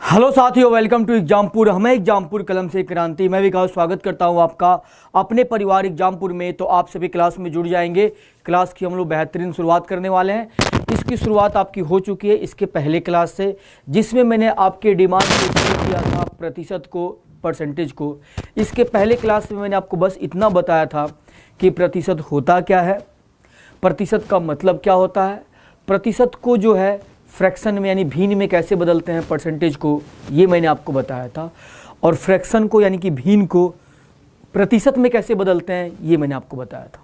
Hello साथियों, welcome to Exampur. हमें एग्जामपुर कलम से क्रांति। मैं विकास स्वागत करता हूं आपका अपने परिवार एग्जामपुर में। तो आप सभी क्लास में जुड़ जाएंगे। क्लास की हम लोग बेहतरीन शुरुआत करने वाले हैं। इसकी शुरुआत आपकी हो चुकी है इसके पहले क्लास से, जिसमें मैंने आपके डिमांड को शुरू किया था प्रतिशत को, परसेंटेज को। इसके पहले क्लास में मैंने आपको बस इतना बताया था कि प्रतिशत होता क्या है, प्रतिशत का मतलब क्या होता है, प्रतिशत को जो है फ्रैक्शन में यानी भीन में कैसे बदलते हैं परसेंटेज को, ये मैंने आपको बताया था। और फ्रैक्शन को यानी कि भीन को प्रतिशत में कैसे बदलते हैं ये मैंने आपको बताया था।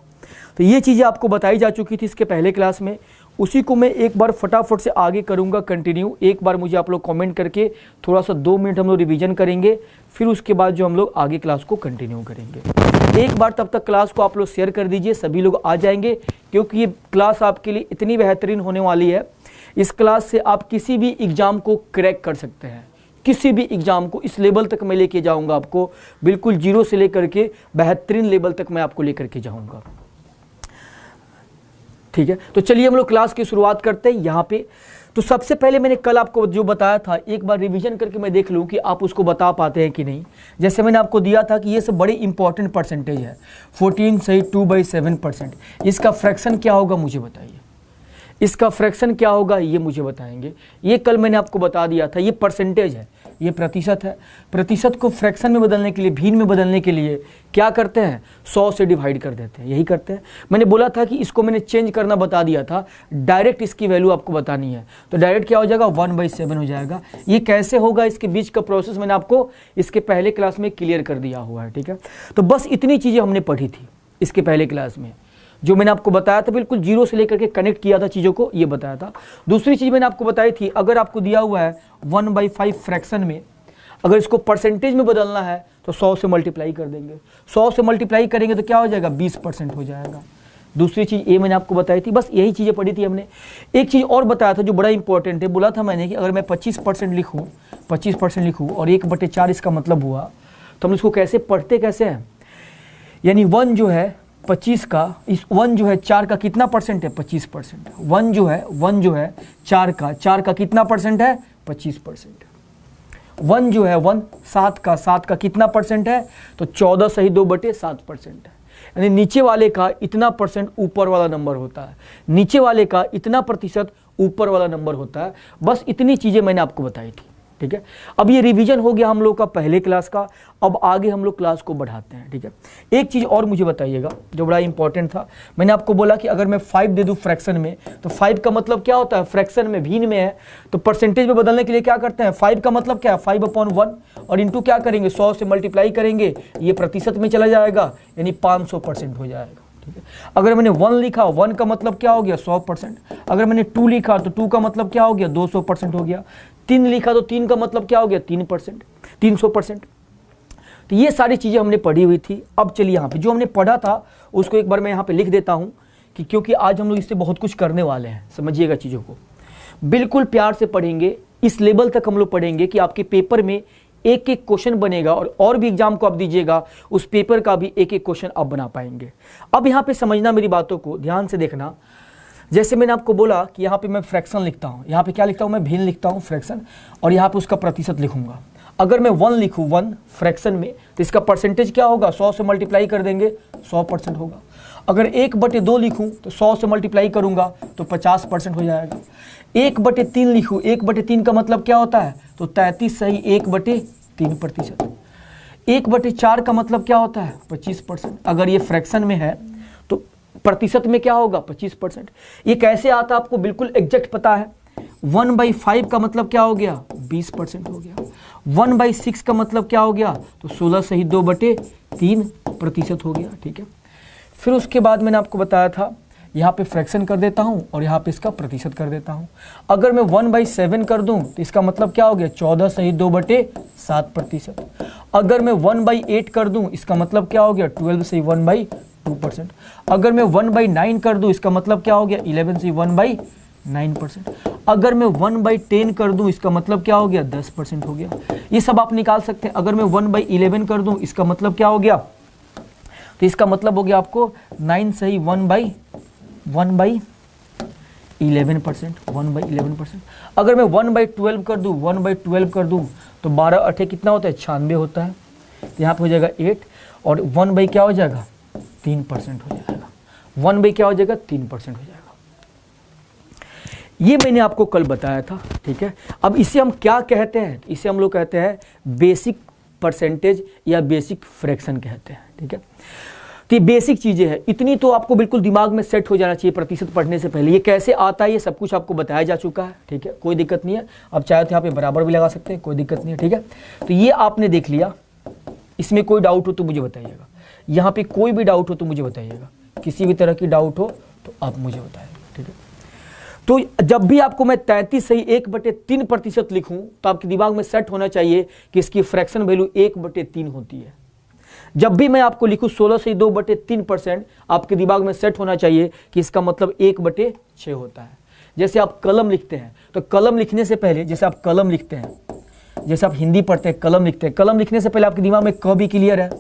तो ये चीज़ें आपको बताई जा चुकी थी इसके पहले क्लास में। उसी को मैं एक बार फटाफट से आगे करूँगा कंटिन्यू। एक बार मुझे आप लोग कमेंट करके थोड़ा सा 2 मिनट हम लोग रिवीजन करेंगे, फिर उसके बाद जो हम लोग आगे क्लास को कंटिन्यू करेंगे। एक बार तब तक क्लास को आप लोग शेयर कर दीजिए, सभी लोग आ जाएंगे, क्योंकि ये क्लास आपके लिए इतनी बेहतरीन होने वाली है। इस क्लास से आप किसी भी एग्ज़ाम को क्रैक कर सकते हैं। किसी भी एग्ज़ाम को इस लेवल तक मैं लेके जाऊंगा आपको, बिल्कुल जीरो से लेकर के बेहतरीन लेवल तक मैं आपको लेकर के जाऊंगा। ठीक है, तो चलिए हम लोग क्लास की शुरुआत करते हैं यहाँ पे। तो सबसे पहले मैंने कल आपको जो बताया था, एक बार रिवीजन करके मैं देख लूँ कि आप उसको बता पाते हैं कि नहीं। जैसे मैंने आपको दिया था कि ये सब बड़े इंपॉर्टेंट परसेंटेज है। 14 सही 2/7%। इसका फ्रैक्शन क्या होगा मुझे बताइए, इसका फ्रैक्शन क्या होगा ये मुझे बताएंगे। ये कल मैंने आपको बता दिया था। ये परसेंटेज है, ये प्रतिशत है। प्रतिशत को फ्रैक्शन में बदलने के लिए, भीन में बदलने के लिए क्या करते हैं, 100 से डिवाइड कर देते हैं, यही करते हैं। मैंने बोला था कि इसको मैंने चेंज करना बता दिया था, डायरेक्ट इसकी वैल्यू आपको बतानी है। तो डायरेक्ट क्या हो जाएगा, 1/7 हो जाएगा। ये कैसे होगा, इसके बीच का प्रोसेस मैंने आपको इसके पहले क्लास में क्लियर कर दिया हुआ है। ठीक है, तो बस इतनी चीज़ें हमने पढ़ी थी इसके पहले क्लास में। जो मैंने आपको बताया था, बिल्कुल जीरो से लेकर के कनेक्ट किया था चीज़ों को, ये बताया था। दूसरी चीज़ मैंने आपको बताई थी, अगर आपको दिया हुआ है 1/5 फ्रैक्शन में, अगर इसको परसेंटेज में बदलना है तो 100 से मल्टीप्लाई कर देंगे। 100 से मल्टीप्लाई करेंगे तो क्या हो जाएगा, 20% हो जाएगा। दूसरी चीज़ ये मैंने आपको बताई थी। बस यही चीज़ें पढ़ी थी हमने। एक चीज़ और बताया था जो बड़ा इंपॉर्टेंट है। बोला था मैंने कि अगर मैं 25% लिखूँ और 1/4 इसका मतलब हुआ, तो हम इसको कैसे पढ़ते कैसे हैं, यानी 1 जो है 25 का, इस 1 जो है 4 का कितना परसेंट है, 25%। 1 जो है 4 का कितना परसेंट है, 25%। 1 जो है 1 7 का कितना परसेंट है, तो 14 सही 2/7% है। यानी नीचे वाले का इतना परसेंट ऊपर वाला नंबर होता है, नीचे वाले का इतना प्रतिशत ऊपर वाला नंबर होता है। बस इतनी चीज़ें मैंने आपको बताई थी। ठीक है, अब ये रिवीजन हो गया हम लोग का पहले क्लास का। अब आगे हम लोग क्लास को बढ़ाते हैं। ठीक है, एक चीज़ और मुझे बताइएगा जो बड़ा इंपॉर्टेंट था। मैंने आपको बोला कि अगर मैं 5 दे दूं फ्रैक्शन में, तो 5 का मतलब क्या होता है, फ्रैक्शन में, भीन में है, तो परसेंटेज में बदलने के लिए क्या करते हैं, 5 का मतलब क्या है, 5/1 और इंटू क्या करेंगे, 100 से मल्टीप्लाई करेंगे, ये प्रतिशत में चला जाएगा, यानी 500% हो जाएगा। ठीक है, अगर मैंने 1 लिखा, 1 का मतलब क्या हो गया, 100%। अगर मैंने 2 लिखा तो 2 का मतलब क्या हो गया, 200% हो गया। 3 लिखा तो 3 का मतलब क्या हो गया, 3%, 300%। तो ये सारी चीज़ें हमने पढ़ी हुई थी। अब चलिए यहाँ पे जो हमने पढ़ा था उसको एक बार मैं यहाँ पे लिख देता हूँ, कि क्योंकि आज हम लोग इससे बहुत कुछ करने वाले हैं। समझिएगा चीज़ों को, बिल्कुल प्यार से पढ़ेंगे, इस लेवल तक हम लोग पढ़ेंगे कि आपके पेपर में एक एक क्वेश्चन बनेगा, और भी एग्जाम को आप दीजिएगा, उस पेपर का भी एक एक क्वेश्चन आप बना पाएंगे। अब यहाँ पे समझना, मेरी बातों को ध्यान से देखना। जैसे मैंने आपको बोला कि यहाँ पे मैं फ्रैक्शन लिखता हूँ, यहाँ पे क्या लिखता हूँ मैं, भीन लिखता हूँ, फ्रैक्शन, और यहाँ पे उसका प्रतिशत लिखूंगा। अगर मैं 1 लिखूँ, 1 फ्रैक्शन में, तो इसका परसेंटेज क्या होगा, 100 से मल्टीप्लाई कर देंगे, 100% होगा। अगर 1/2 लिखूँ तो 100 से मल्टीप्लाई करूँगा तो 50% हो जाएगा। 1/3 लिखूँ, 1/3 का मतलब क्या होता है, तो 33 सही 1/3%। 1/4 का मतलब क्या होता है, 25%। अगर ये फ्रैक्शन में है तो प्रतिशत में क्या होगा, 25%। ये कैसे आता है आपको बिल्कुल एग्जैक्ट पता है। 1/5 का मतलब क्या हो गया, 20% हो गया। 1/6 का मतलब क्या हो गया, तो 16 सही 2/3% हो गया। ठीक है, फिर उसके बाद मैंने आपको बताया था, यहाँ पे फ्रैक्शन कर देता हूँ और यहाँ पे इसका प्रतिशत कर देता हूँ। अगर मैं 1/7 कर दूँ तो इसका मतलब क्या हो गया, 14 सही 2/7%। अगर मैं 1/8 कर दूँ इसका मतलब क्या हो गया, 12 सही 1/2%। अगर मैं 1/9 कर दूँ इसका मतलब क्या हो गया, 11 सही 1/9%। अगर मैं 1/10 कर दूं इसका मतलब क्या हो गया, 10% हो गया। ये सब आप निकाल सकते हैं। अगर मैं 1/11 कर दूं इसका मतलब क्या हो गया, तो इसका मतलब हो गया आपको 9 सही 1/11 11%, 1/11%। अगर मैं 1/12 कर दूँ, 1/12 कर दूँ तो 12 8 कितना होता है, 96 होता है। तो यहाँ पे हो जाएगा 8 और 1 क्या हो जाएगा, 3% हो जाएगा। 1 क्या हो जाएगा, 3% हो जाएगा। ये मैंने आपको कल बताया था, ठीक है। अब इसे हम क्या कहते हैं, इसे हम लोग कहते हैं बेसिक परसेंटेज या बेसिक फ्रैक्शन कहते हैं, ठीक है। तो ये बेसिक चीज़ें हैं, इतनी तो आपको बिल्कुल दिमाग में सेट हो जाना चाहिए प्रतिशत पढ़ने से पहले। ये कैसे आता है ये सब कुछ आपको बताया जा चुका है, ठीक है, कोई दिक्कत नहीं है। अब चाहे तो यहाँ पे बराबर भी लगा सकते हैं, कोई दिक्कत नहीं है, ठीक है। तो ये आपने देख लिया, इसमें कोई डाउट हो तो मुझे बताइएगा, यहाँ पे कोई भी डाउट हो तो मुझे बताइएगा, किसी भी तरह की डाउट हो तो आप मुझे बताइए, ठीक है। तो जब भी आपको मैं 33 सही 1/3% लिखूं तो आपके दिमाग में सेट होना चाहिए कि इसकी फ्रैक्शन वैल्यू 1/3 होती है। जब भी मैं आपको लिखूं 16 सही 2/3%, आपके दिमाग में सेट होना चाहिए कि इसका मतलब 1/6 होता है। जैसे आप कलम लिखते हैं तो कलम लिखने से पहले, जैसे आप कलम लिखते हैं, जैसे आप हिंदी पढ़ते हैं कलम लिखते हैं, कलम लिखने से पहले आपके दिमाग में क भी क्लियर है,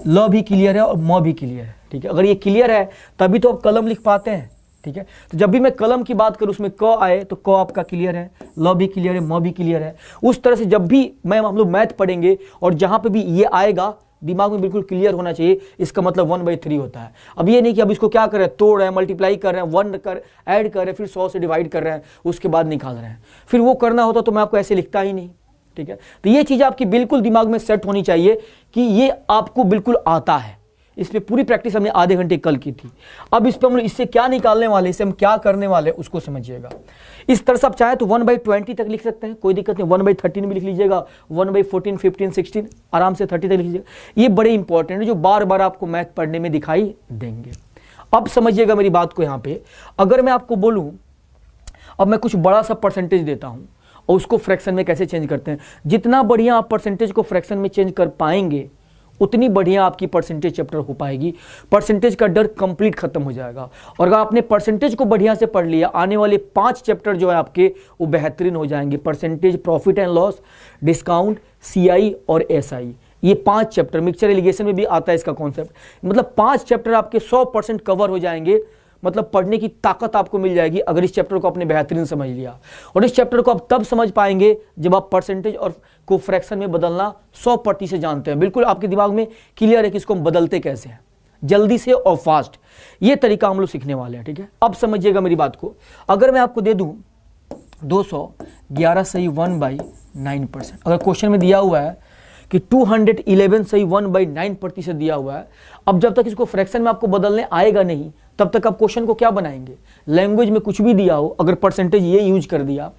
ल भी क्लियर है और म भी क्लियर है, ठीक है। अगर ये क्लियर है तभी तो आप कलम लिख पाते हैं, ठीक है। तो जब भी मैं कलम की बात करूं उसमें क आए तो क आपका क्लियर है, ल भी क्लियर है, म भी क्लियर है। उस तरह से जब भी हम लोग मैथ पढ़ेंगे और जहां पे भी ये आएगा दिमाग में बिल्कुल क्लियर होना चाहिए, इसका मतलब 1/3 होता है। अब ये नहीं कि अब इसको क्या कर रहे हैं, तोड़ रहे हैं, मल्टीप्लाई कर रहे हैं, 1 कर ऐड कर रहे हैं, फिर 100 से डिवाइड कर रहे हैं, उसके बाद निकाल रहे हैं। फिर वो करना होता तो मैं आपको ऐसे लिखता ही नहीं, ठीक है। तो ये चीज़ आपकी बिल्कुल दिमाग में सेट होनी चाहिए कि ये आपको बिल्कुल आता है। इस पे पूरी प्रैक्टिस हमने आधे घंटे कल की थी। अब इस पे हम लोग इससे क्या निकालने वाले, इससे हम क्या करने वाले उसको समझिएगा। इस तरह से आप चाहे तो 1/20 तक लिख सकते हैं, कोई दिक्कत नहीं। 1/13 भी लिख लीजिएगा, 1/14, 15, 16 आराम से 30 तक लिख लीजिएगा। ये बड़े इंपॉर्टेंट है जो बार बार आपको मैथ पढ़ने में दिखाई देंगे। अब समझिएगा मेरी बात को। यहाँ पे अगर मैं आपको बोलूँ, अब मैं कुछ बड़ा सा परसेंटेज देता हूँ और उसको फ्रैक्शन में कैसे चेंज करते हैं, जितना बढ़िया आप परसेंटेज को फ्रैक्शन में चेंज कर पाएंगे उतनी बढ़िया आपकी परसेंटेज चैप्टर हो पाएगी। परसेंटेज का डर कंप्लीट खत्म हो जाएगा। और अगर आपने परसेंटेज को बढ़िया से पढ़ लिया, आने वाले 5 चैप्टर जो है आपके वो बेहतरीन हो जाएंगे। Percentage, profit and loss, discount, CI और एसआई, ये 5 चैप्टर। मिक्सचर एलिगेशन में भी आता है इसका कॉन्सेप्ट। मतलब 5 चैप्टर आपके 100% कवर हो जाएंगे। मतलब पढ़ने की ताकत आपको मिल जाएगी अगर इस चैप्टर को आपने बेहतरीन समझ लिया। और इस चैप्टर को आप तब समझ पाएंगे जब आप परसेंटेज और को फ्रैक्शन में बदलना 100% जानते हैं। बिल्कुल आपके दिमाग में क्लियर है कि इसको हम बदलते कैसे हैं, जल्दी से और फास्ट। ये तरीका हम लोग सीखने वाले हैं, ठीक है। अब समझिएगा मेरी बात को। अगर मैं आपको दे दूं 211 सही 1/9%, अगर क्वेश्चन में दिया हुआ है कि 211 सही 1/9% दिया हुआ है, अब जब तक इसको फ्रैक्शन में आपको बदलने आएगा नहीं तब तक आप क्वेश्चन को क्या बनाएंगे। लैंग्वेज में कुछ भी दिया हो, अगर परसेंटेज ये यूज कर दिया,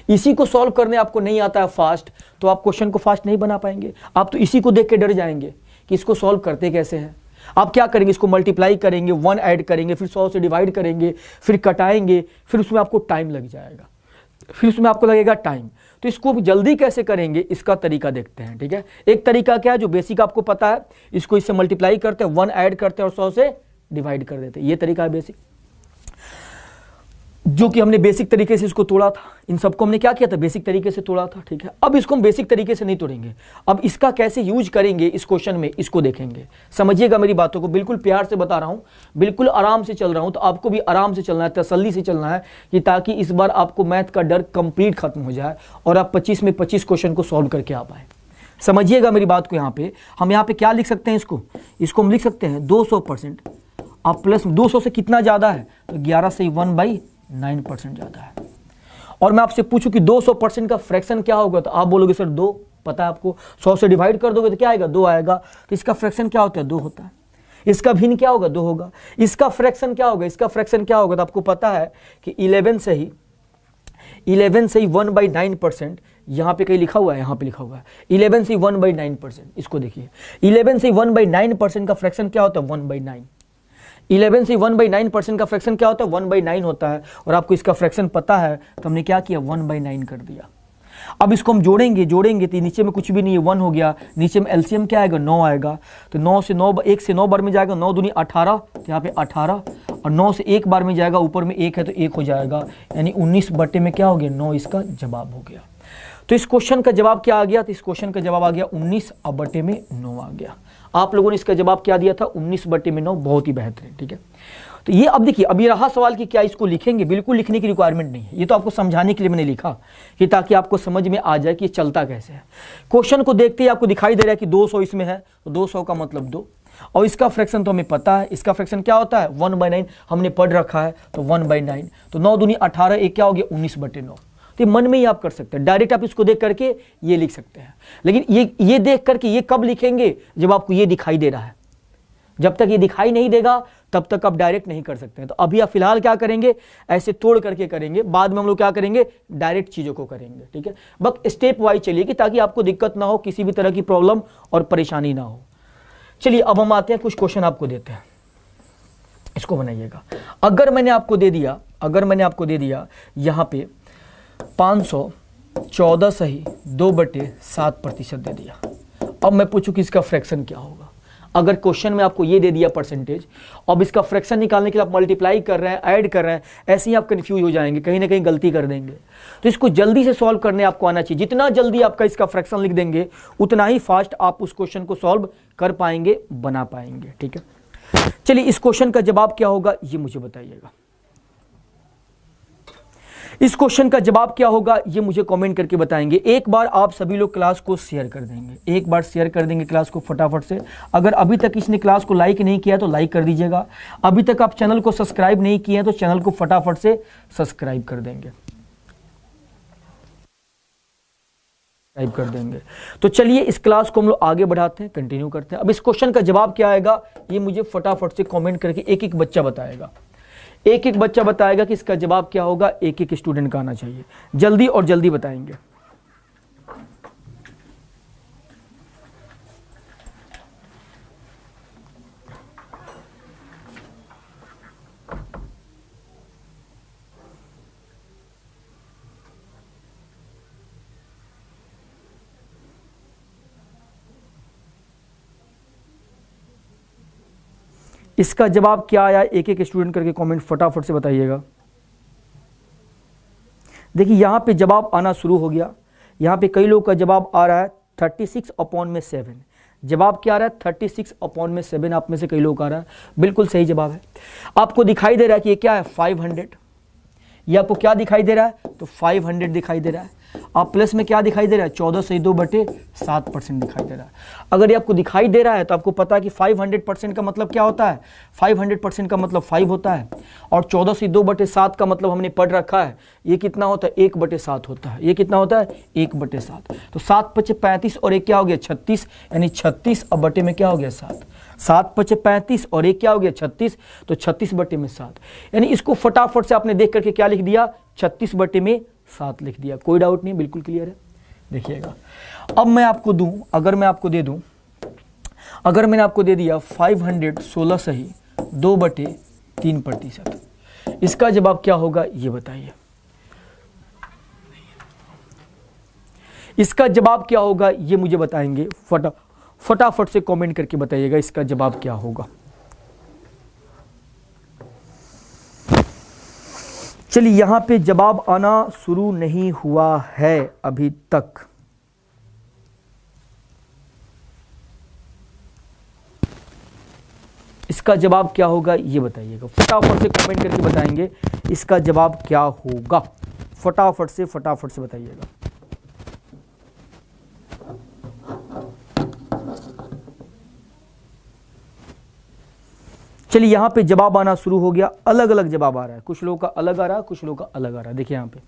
इसी को सॉल्व करने आपको नहीं आता है फास्ट, तो आप क्वेश्चन को फास्ट नहीं बना पाएंगे। आप तो इसी को देख के डर जाएंगे कि इसको सॉल्व करते कैसे हैं। आप क्या करेंगे, इसको मल्टीप्लाई करेंगे, 1 ऐड करेंगे, फिर 100 से डिवाइड करेंगे, फिर कटाएंगे, फिर उसमें आपको टाइम लग जाएगा, फिर उसमें आपको लगेगा टाइम। तो इसको जल्दी कैसे करेंगे इसका तरीका देखते हैं, ठीक है। एक तरीका क्या है जो बेसिक आपको पता है, इसको इससे मल्टीप्लाई करते हैं, 1 ऐड करते हैं और 100 से डिवाइड कर देते हैं। ये तरीका है बेसिक, जो कि हमने बेसिक तरीके से इसको तोड़ा था। इन सबको हमने क्या किया था, बेसिक तरीके से तोड़ा था, ठीक है। अब इसको हम बेसिक तरीके से नहीं तोड़ेंगे, अब इसका कैसे यूज करेंगे इस क्वेश्चन में, इसको देखेंगे। समझिएगा मेरी बातों को, बिल्कुल प्यार से बता रहा हूं, बिल्कुल आराम से चल रहा हूं। तो आपको भी आराम से चलना है, तसल्ली से चलना है, कि ताकि इस बार आपको मैथ का डर कंप्लीट खत्म हो जाए और आप 25 में 25 क्वेश्चन को सॉल्व करके आ पाए। समझिएगा मेरी बात को। यहाँ पे हम यहाँ पे क्या लिख सकते हैं, इसको हम लिख सकते हैं 200%। अब प्लस 200 से कितना ज्यादा है, तो 11 से 1/9% ज्यादा है। और मैं आपसे पूछूं कि 200% का फ्रैक्शन क्या होगा, तो आप बोलोगे सर 2, पता है आपको। 100 से डिवाइड कर दोगे तो क्या आएगा, 2 आएगा। तो इसका फ्रैक्शन क्या होता है, 2 होता है। इसका भिन्न क्या होगा, 2 होगा। इसका फ्रैक्शन क्या होगा, इसका फ्रैक्शन क्या होगा, तो आपको पता है कि 11 से ही 1/9%, यहाँ पे कहीं लिखा हुआ है, यहाँ पे लिखा हुआ है 11 से 1/9%। इसको देखिए, 11 से 1/9% का फ्रैक्शन क्या होता है, 1/9। 11 से 1/9% का फ्रैक्शन क्या होता है, 1/9 होता है। और आपको इसका फ्रैक्शन पता है तो हमने क्या किया, 1/9 कर दिया। अब इसको हम जोड़ेंगे तो नीचे में कुछ भी नहीं है, 1 हो गया। नीचे में एलसीएम क्या आएगा, 9 आएगा। तो 9 से 9 1 से 9 बार में जाएगा, 9 दूनी 18, तो यहाँ पे 18। और 9 से 1 बार में जाएगा, ऊपर में 1 है तो 1 हो जाएगा, यानी 19 बटे में क्या हो गया, 9 इसका जवाब हो गया। तो इस क्वेश्चन का जवाब क्या आ गया, तो इस क्वेश्चन का जवाब आ गया 19 बटे में 9 आ गया। आप लोगों ने इसका जवाब क्या दिया था, 19 बटे में 9, बहुत ही बेहतरीन, ठीक है। तो ये अब देखिए, अब ये रहा सवाल कि क्या इसको लिखेंगे, बिल्कुल लिखने की रिक्वायरमेंट नहीं है, ये तो आपको समझाने के लिए मैंने लिखा कि ताकि आपको समझ में आ जाए कि ये चलता कैसे है। क्वेश्चन को देखते ही आपको दिखाई दे रहा है कि 200 इसमें है, तो 200 का मतलब 2, और इसका फ्रैक्शन तो हमें पता है, इसका फ्रैक्शन क्या होता है 1/9, हमने पढ़ रखा है, तो 1/9, तो 9 दूनी 18, एक क्या हो गया 19/9। तो मन में ही आप कर सकते हैं, डायरेक्ट आप इसको देख करके ये लिख सकते हैं। लेकिन ये देख करके ये कब लिखेंगे, जब आपको ये दिखाई दे रहा है। जब तक ये दिखाई नहीं देगा तब तक आप डायरेक्ट नहीं कर सकते हैं। तो अभी आप फिलहाल क्या करेंगे, ऐसे तोड़ करके करेंगे, बाद में हम लोग क्या करेंगे, डायरेक्ट चीज़ों को करेंगे। ठीक है, बस स्टेप वाइज चलिए कि ताकि आपको दिक्कत ना हो, किसी भी तरह की प्रॉब्लम और परेशानी ना हो। चलिए अब हम आते हैं, कुछ क्वेश्चन आपको देते हैं, इसको बनाइएगा। अगर मैंने आपको दे दिया यहाँ पे 514 सही 2/7% दे दिया, अब मैं पूछूं कि इसका फ्रैक्शन क्या होगा। अगर क्वेश्चन में आपको ये दे दिया परसेंटेज, अब इसका फ्रैक्शन निकालने के लिए आप मल्टीप्लाई कर रहे हैं, ऐड कर रहे हैं, ऐसे ही आप कंफ्यूज हो जाएंगे, कहीं ना कहीं गलती कर देंगे। तो इसको जल्दी से सॉल्व करने आपको आना चाहिए। जितना जल्दी आपका इसका फ्रैक्शन लिख देंगे उतना ही फास्ट आप उस क्वेश्चन को सॉल्व कर पाएंगे, बना पाएंगे। ठीक है, चलिए इस क्वेश्चन का जवाब क्या होगा ये मुझे बताइएगा। इस क्वेश्चन का जवाब क्या होगा ये मुझे कमेंट करके बताएंगे। एक बार आप सभी लोग क्लास को शेयर कर देंगे, एक बार शेयर कर देंगे क्लास को फटाफट से। अगर अभी तक इसने क्लास को लाइक नहीं किया तो लाइक कर दीजिएगा। अभी तक आप चैनल को सब्सक्राइब नहीं किए हैं तो चैनल को फटाफट से सब्सक्राइब कर देंगे, तो चलिए इस क्लास को हम लोग आगे बढ़ाते हैं, कंटिन्यू करते हैं। अब इस क्वेश्चन का जवाब क्या आएगा ये मुझे फटाफट से कमेंट करके एक एक बच्चा बताएगा, एक एक बच्चा बताएगा कि इसका जवाब क्या होगा। एक एक स्टूडेंट का आना चाहिए, जल्दी और जल्दी बताएंगे। इसका जवाब क्या आया एक एक स्टूडेंट करके कमेंट फटाफट से बताइएगा। देखिए यहाँ पे जवाब आना शुरू हो गया। यहाँ पे कई लोगों का जवाब आ रहा है 36/7। जवाब क्या आ रहा है 36/7, आप में से कई लोग आ रहा है, बिल्कुल सही जवाब है। आपको दिखाई दे रहा है कि ये क्या है 500, ये आपको क्या दिखाई दे रहा है तो 500 दिखाई दे रहा है। आप प्लस में क्या दिखाई दे रहा है 14 सही 2/7% दिखाई दे रहा है। अगर ये आपको दिखाई दे रहा है तो आपको पता है कि 500% का मतलब क्या होता है, 500% का मतलब 5 होता है, और 14 सही 2/7 का मतलब हमने पढ़ रखा है ये कितना होता है 1/7 होता है। ये कितना होता है 1/7, तो 7×5 35 और एक क्या हो गया 36, यानी 36 अब बटे में क्या हो गया 7। 7×5 35 और एक क्या हो गया 36, तो 36/7, यानी इसको फटाफट से आपने देख करके क्या लिख दिया 36/7 लिख दिया। कोई डाउट नहीं, बिल्कुल क्लियर है। देखिएगा अब मैं आपको दूं, अगर मैं आपको दे दूं, अगर मैंने आपको दे दिया 516 सही 2/3%, इसका जवाब क्या होगा ये बताइए। इसका जवाब क्या होगा ये मुझे बताएंगे, फटाफट से कमेंट करके बताइएगा इसका जवाब क्या होगा। चलिए यहां पे जवाब आना शुरू नहीं हुआ है अभी तक। इसका जवाब क्या होगा ये बताइएगा, फटाफट से कमेंट करके बताएंगे इसका जवाब क्या होगा। फटाफट से बताइएगा। चलिए यहाँ पे जवाब आना शुरू हो गया, अलग अलग जवाब आ रहा है, कुछ लोगों का अलग आ रहा है, कुछ लोगों का अलग आ रहा है। देखिए यहाँ पे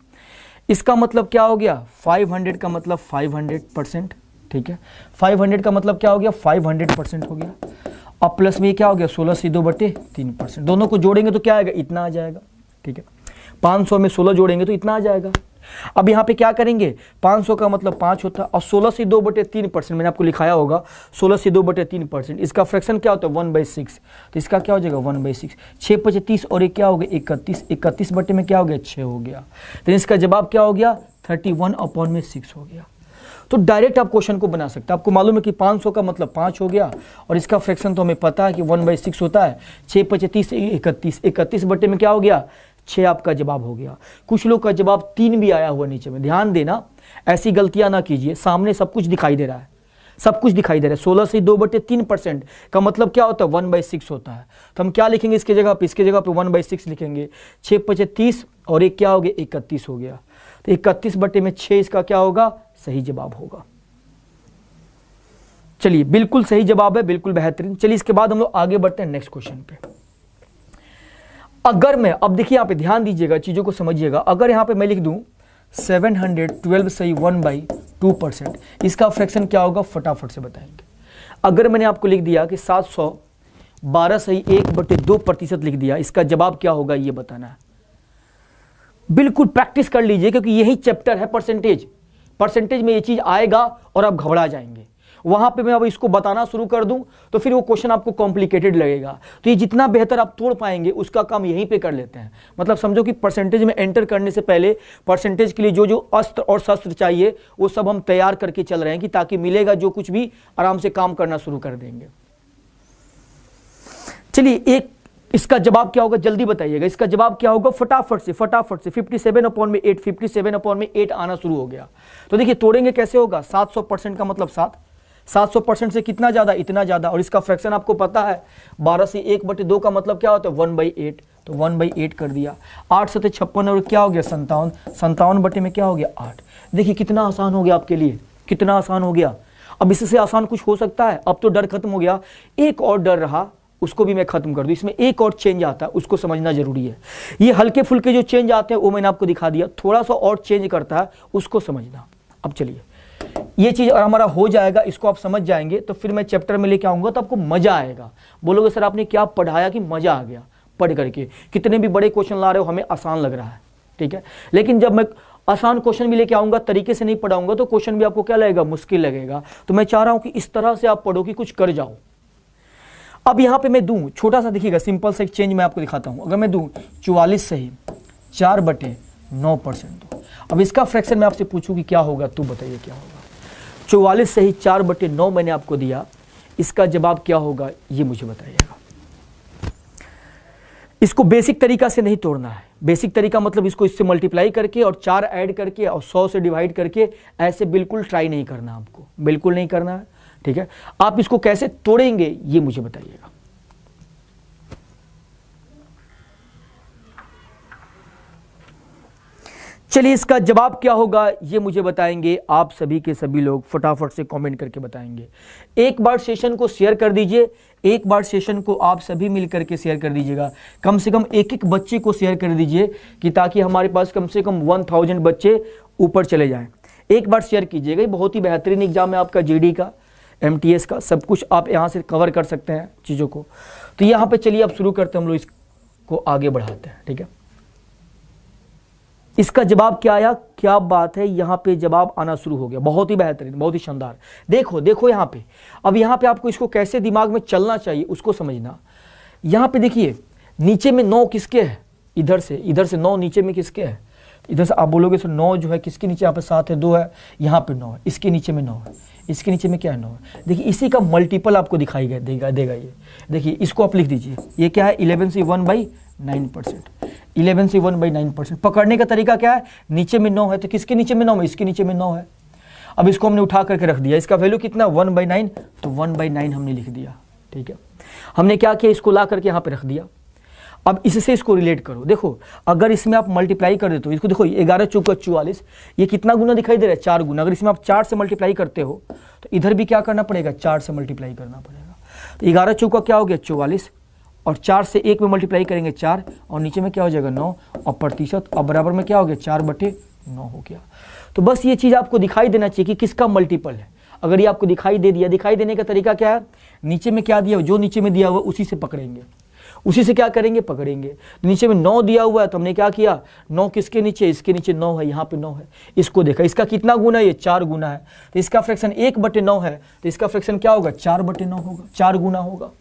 इसका मतलब क्या हो गया 500 का मतलब 500%, ठीक है। 500 का मतलब क्या हो गया 500% हो गया, अब प्लस में क्या हो गया 16 से 2/3%, दोनों को जोड़ेंगे तो क्या आएगा इतना आ जाएगा, ठीक है। 500 में 16 जोड़ेंगे तो इतना आ जाएगा। अब यहाँ पे क्या करेंगे 500 का मतलब 5 होता है, और 16 से 2/3% मैंने आपको लिखाया होगा 16 से 2/3%, इसका फ्रैक्शन क्या होता है 1/6, तो इसका क्या हो जाएगा 1/6। 6×5 30 और एक क्या हो गया 31, 31 बटे में क्या हो गया 6 हो गया, तो इसका जवाब क्या हो गया 31/6 हो गया। तो डायरेक्ट आप क्वेश्चन को बना सकते हैं। आपको मालूम है कि 500 का मतलब 5 हो गया, और इसका फ्रैक्शन तो हमें पता है कि 1/6 होता है। 6×5 30 31, 31 बटे में क्या हो गया 6 आपका जवाब हो गया। कुछ लोग का जवाब 3 भी आया हुआ नीचे में, ध्यान देना ऐसी गलतियां ना कीजिए, सामने सब कुछ दिखाई दे रहा है, सब कुछ दिखाई दे रहा है। 16 से 2/3% का मतलब क्या होता है, 1/6 होता है। तो हम क्या लिखेंगे इसके जगह पे, 1/6 लिखेंगे। 6 × 30 और एक क्या हो गया, 31 हो गया। तो 31/6 इसका क्या होगा, सही जवाब होगा। चलिए बिल्कुल सही जवाब है, बिल्कुल बेहतरीन। चलिए इसके बाद हम लोग आगे बढ़ते हैं नेक्स्ट क्वेश्चन पे। अगर मैं, अब देखिए यहाँ पे ध्यान दीजिएगा, चीजों को समझिएगा। अगर यहाँ पे मैं लिख दूं 712 सही 1/2%, इसका फ्रैक्शन क्या होगा, फटाफट से बताएंगे। अगर मैंने आपको लिख दिया कि 712 सही 1/2% लिख दिया, इसका जवाब क्या होगा ये बताना है। बिल्कुल प्रैक्टिस कर लीजिए, क्योंकि यही चैप्टर है परसेंटेज में ये चीज आएगा और आप घबरा जाएंगे। वहां पे मैं अब इसको बताना शुरू कर दूं तो फिर वो क्वेश्चन आपको कॉम्प्लिकेटेड लगेगा। तो ये जितना बेहतर आप तोड़ पाएंगे उसका काम यहीं पे कर लेते हैं। मतलब समझो कि परसेंटेज में एंटर करने से पहले परसेंटेज के लिए जो जो अस्त्र और शस्त्र चाहिए वो सब हम तैयार करके चल रहे हैं, कि ताकि मिलेगा जो कुछ भी आराम से काम करना शुरू कर देंगे। चलिए एक इसका जवाब क्या होगा जल्दी बताइएगा। इसका जवाब क्या होगा, फटाफट से 57/8 आना शुरू हो गया। तो देखिए तोड़ेंगे कैसे होगा, 700% का मतलब 700% से कितना ज्यादा, इतना ज्यादा। और इसका फ्रैक्शन आपको पता है 12 से 1/2 का मतलब क्या होता है, 1/8। तो 1/8 कर दिया। 8 से 56 और क्या हो गया 57, 57 बटे में क्या हो गया 8। देखिए कितना आसान हो गया आपके लिए, कितना आसान हो गया। अब इससे आसान कुछ हो सकता है, अब तो डर खत्म हो गया। एक और डर रहा, उसको भी मैं खत्म कर दूं। इसमें एक और चेंज आता है, उसको समझना जरूरी है। ये हल्के फुल्के जो चेंज आते हैं वो मैंने आपको दिखा दिया, थोड़ा सा और चेंज करता है, उसको समझना। अब चलिए ये चीज और हमारा हो जाएगा, इसको आप समझ जाएंगे तो फिर मैं चैप्टर में लेके आऊंगा तो आपको मजा आएगा। बोलोगे सर आपने क्या पढ़ाया कि मजा आ गया पढ़ करके, कितने भी बड़े क्वेश्चन ला रहे हो हमें आसान लग रहा है, ठीक है। लेकिन जब मैं आसान क्वेश्चन भी लेके आऊंगा, तरीके से नहीं पढ़ाऊंगा तो क्वेश्चन भी आपको क्या लगेगा, मुश्किल लगेगा। तो मैं चाह रहा हूं कि इस तरह से आप पढ़ो कि कुछ कर जाओ। अब यहां पे मैं दूं छोटा सा, देखिएगा सिंपल सा एक चेंज मैं आपको दिखाता हूं। अगर मैं दूं 44 सही 4/9%, अब इसका फ्रैक्शन मैं आपसे पूछूं कि क्या होगा, तू बताइए क्या होगा। 44 सही 4/9 मैंने आपको दिया, इसका जवाब क्या होगा ये मुझे बताइएगा। इसको बेसिक तरीका से नहीं तोड़ना है। बेसिक तरीका मतलब इसको इससे मल्टीप्लाई करके और 4 ऐड करके और 100 से डिवाइड करके, ऐसे बिल्कुल ट्राई नहीं करना, आपको बिल्कुल नहीं करना है, ठीक है। आप इसको कैसे तोड़ेंगे ये मुझे बताइएगा। चलिए इसका जवाब क्या होगा ये मुझे बताएंगे आप सभी के सभी लोग, फटाफट से कमेंट करके बताएंगे। एक बार सेशन को शेयर कर दीजिए, एक बार सेशन को आप सभी मिलकर के शेयर कर दीजिएगा। कम से कम एक एक बच्चे को शेयर कर दीजिए, कि ताकि हमारे पास कम से कम 1000 बच्चे ऊपर चले जाएं। एक बार शेयर कीजिएगा। ये बहुत ही बेहतरीन एग्जाम है आपका, जीडी का, MTS का, सब कुछ आप यहाँ से कवर कर सकते हैं चीज़ों को। तो यहाँ पे चलिए अब शुरू करते हैं, हम लोग इसको आगे बढ़ाते हैं, ठीक है। इसका जवाब क्या आया, क्या बात है, यहाँ पे जवाब आना शुरू हो गया। बहुत ही बेहतरीन, बहुत ही शानदार। देखो देखो यहाँ पे, अब यहाँ पे आपको इसको कैसे दिमाग में चलना चाहिए उसको समझना। यहाँ पे देखिए नीचे में 9 किसके है, इधर से 9 नीचे में किसके है, इधर से आप बोलोगे सर 9 जो है किसके नीचे, यहाँ पे 7 है, 2 है, यहाँ पे 9 है, इसके नीचे में 9 है, इसके नीचे में क्या है 9 है। देखिए इसी का मल्टीपल आपको दिखाई देगा ये। देखिए इसको आप लिख दीजिए, ये क्या है 11 से 1/9%, 11 से 1/9%। पकड़ने का तरीका क्या है, नीचे में 9 है तो किसके नीचे में 9 है, इसके नीचे में 9 है। अब इसको हमने उठा करके रख दिया, इसका वैल्यू कितना 1/9, तो 1/9 हमने लिख दिया, ठीक है। हमने क्या किया, इसको ला करके यहाँ पे रख दिया। अब इससे इसको रिलेट करो। देखो अगर इसमें आप मल्टीप्लाई कर देते हो, इसको देखो 11 चौका 44, ये कितना गुना दिखाई दे रहा है, 4 गुना। अगर इसमें आप 4 से मल्टीप्लाई करते हो तो इधर भी क्या करना पड़ेगा, 4 से मल्टीप्लाई करना पड़ेगा। तो 11 चौका क्या हो गया 44, और 4 से 1 में मल्टीप्लाई करेंगे 4, और नीचे में क्या हो जाएगा 9, और प्रतिशत अब बराबर में क्या हो गया 4/9 हो गया। तो बस ये चीज़ आपको दिखाई देना चाहिए कि किसका मल्टीपल है। अगर ये आपको दिखाई दे दिया, दिखाई देने का तरीका क्या है, नीचे में क्या दिया, जो नीचे में दिया हुआ उसी से पकड़ेंगे, उसी से क्या करेंगे, पकड़ेंगे। नीचे में 9 दिया हुआ है तो हमने क्या किया, 9 किसके नीचे, इसके नीचे 9 है, यहाँ पे 9 है, इसको देखा, इसका कितना गुना है, ये 4 गुना है। तो इसका फ्रैक्शन 1/9 है, तो इसका फ्रैक्शन क्या होगा 4/9 होगा, 4 गुना होगा।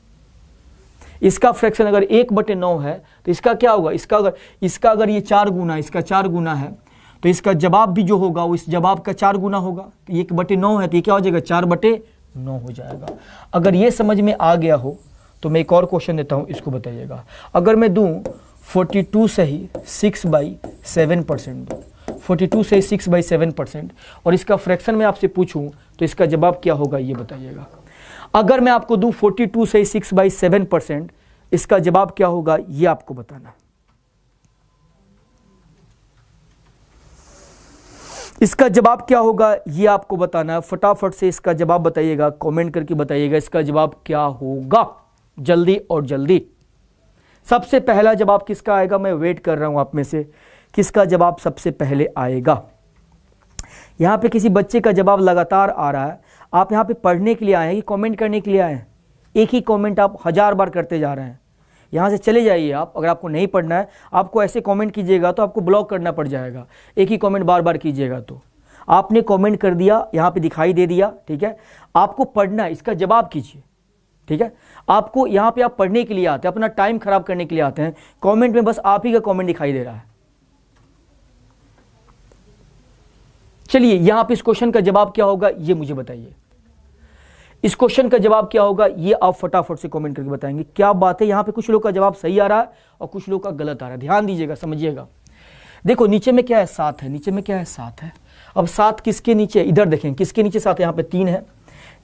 इसका फ्रैक्शन अगर 1/9 है तो इसका क्या होगा, इसका अगर ये 4 गुना, इसका 4 गुना है तो इसका जवाब भी जो होगा वो इस जवाब का 4 गुना होगा। तो 1/9 है तो ये क्या हो जाएगा 4/9 हो जाएगा। अगर ये समझ में आ गया हो तो मैं एक और क्वेश्चन देता हूं, इसको बताइएगा। अगर मैं दूं 42 सही 6/7%, 42 से 6/7%, और इसका फ्रैक्शन मैं आपसे पूछूं तो इसका जवाब क्या होगा ये बताइएगा। अगर मैं आपको दूं 42 से 6/7%, इसका जवाब क्या होगा ये आपको बताना। इसका जवाब क्या होगा ये आपको बताना है। फटाफट से इसका जवाब बताइएगा, कमेंट करके बताइएगा इसका जवाब क्या होगा, जल्दी और जल्दी। सबसे पहला जवाब किसका आएगा, मैं वेट कर रहा हूं आप में से किसका जवाब सबसे पहले आएगा। यहां पे किसी बच्चे का जवाब लगातार आ रहा है। आप यहां पे पढ़ने के लिए आए हैं कि कमेंट करने के लिए आए हैं? एक ही कमेंट आप 1000 बार करते जा रहे हैं। यहाँ से चले जाइए आप। अगर आपको नहीं पढ़ना है, आपको ऐसे कमेंट कीजिएगा तो आपको ब्लॉक करना पड़ जाएगा। एक ही कमेंट बार बार कीजिएगा तो आपने कमेंट कर दिया, यहाँ पे दिखाई दे दिया, ठीक है। आपको पढ़ना है, इसका जवाब कीजिए, ठीक है। आपको यहाँ पे आप पढ़ने के लिए आते हैं, अपना टाइम खराब करने के लिए आते हैं। कमेंट में बस आप ही का कमेंट दिखाई दे रहा है। चलिए यहाँ पे इस क्वेश्चन का जवाब क्या होगा ये मुझे बताइए। इस क्वेश्चन का जवाब क्या होगा ये आप फटाफट से कमेंट करके बताएंगे। क्या बात है, यहाँ पे कुछ लोग का जवाब सही आ रहा है और कुछ लोग का गलत आ रहा है। ध्यान दीजिएगा, समझिएगा। देखो नीचे में क्या है, 7 है। नीचे में क्या है, 7 है। अब 7 किसके नीचे, इधर देखें किसके नीचे 7 है। यहाँ पे 3 है,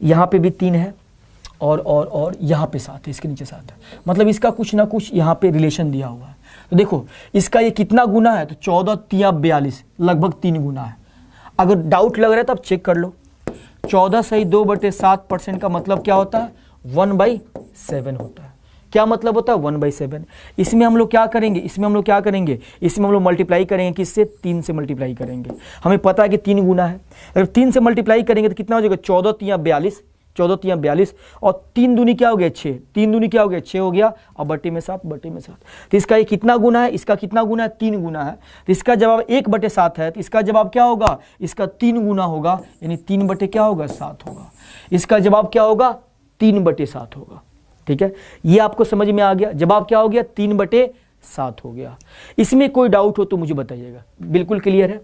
यहाँ पे भी 3 है और यहाँ पे 7 है, इसके नीचे 7 है। मतलब इसका कुछ ना कुछ यहाँ पे रिलेशन दिया हुआ है। तो देखो इसका ये कितना गुना है, तो 14 3 42, लगभग 3 गुना है। अगर डाउट लग रहा है तो आप चेक कर लो। 14 सही 2/7% का मतलब क्या होता है, 1/7 होता है। क्या मतलब होता है, 1/7। इसमें हम लोग क्या करेंगे, इसमें हम लोग मल्टीप्लाई करेंगे, किससे, 3 से मल्टीप्लाई करेंगे। हमें पता है कि 3 गुना है। अगर 3 से मल्टीप्लाई करेंगे तो कितना हो जाएगा, 14 3 42, 14 3 42 और 3 दूनी क्या हो गया, 6। 3 दूनी क्या हो गया, 6 हो गया और बटे में 7, बटे में 7। तो इसका ये कितना गुना है, इसका कितना गुना है, 3 गुना है। तो इसका जवाब 1/7 है। तो इसका जवाब क्या होगा, इसका 3 गुना होगा, यानी 3 बटे क्या होगा, 7 होगा। इसका जवाब क्या होगा, 3/7 होगा। ठीक है, ये आपको समझ में आ गया। जवाब क्या हो गया, 3/7 हो गया। इसमें कोई डाउट हो तो मुझे बताइएगा। बिल्कुल क्लियर है।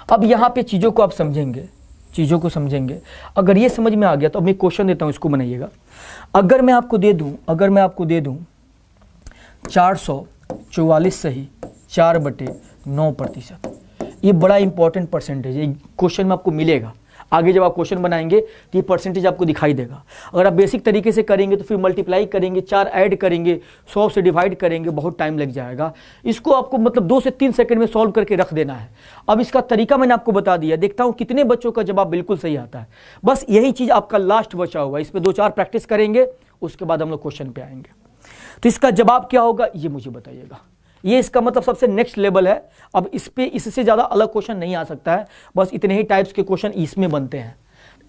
अब यहाँ पे चीज़ों को आप समझेंगे, चीज़ों को समझेंगे। अगर ये समझ में आ गया तो अब मैं क्वेश्चन देता हूँ, इसको बनाइएगा। अगर मैं आपको दे दूँ 444 सही 4/9%, ये बड़ा इंपॉर्टेंट परसेंटेज है। क्वेश्चन में आपको मिलेगा। आगे जब आप क्वेश्चन बनाएंगे तो ये परसेंटेज आपको दिखाई देगा। अगर आप बेसिक तरीके से करेंगे तो फिर मल्टीप्लाई करेंगे, 4 ऐड करेंगे, 100 से डिवाइड करेंगे, बहुत टाइम लग जाएगा। इसको आपको मतलब 2 से 3 सेकंड में सॉल्व करके रख देना है। अब इसका तरीका मैंने आपको बता दिया। देखता हूँ कितने बच्चों का जवाब बिल्कुल सही आता है। बस यही चीज़ आपका लास्ट बचा हुआ है। इस पर 2-4 प्रैक्टिस करेंगे, उसके बाद हम लोग क्वेश्चन पे आएंगे। तो इसका जवाब क्या होगा ये मुझे बताइएगा। ये इसका मतलब सबसे नेक्स्ट लेवल है। अब इस पे इससे ज़्यादा अलग क्वेश्चन नहीं आ सकता है। बस इतने ही टाइप्स के क्वेश्चन इसमें बनते हैं।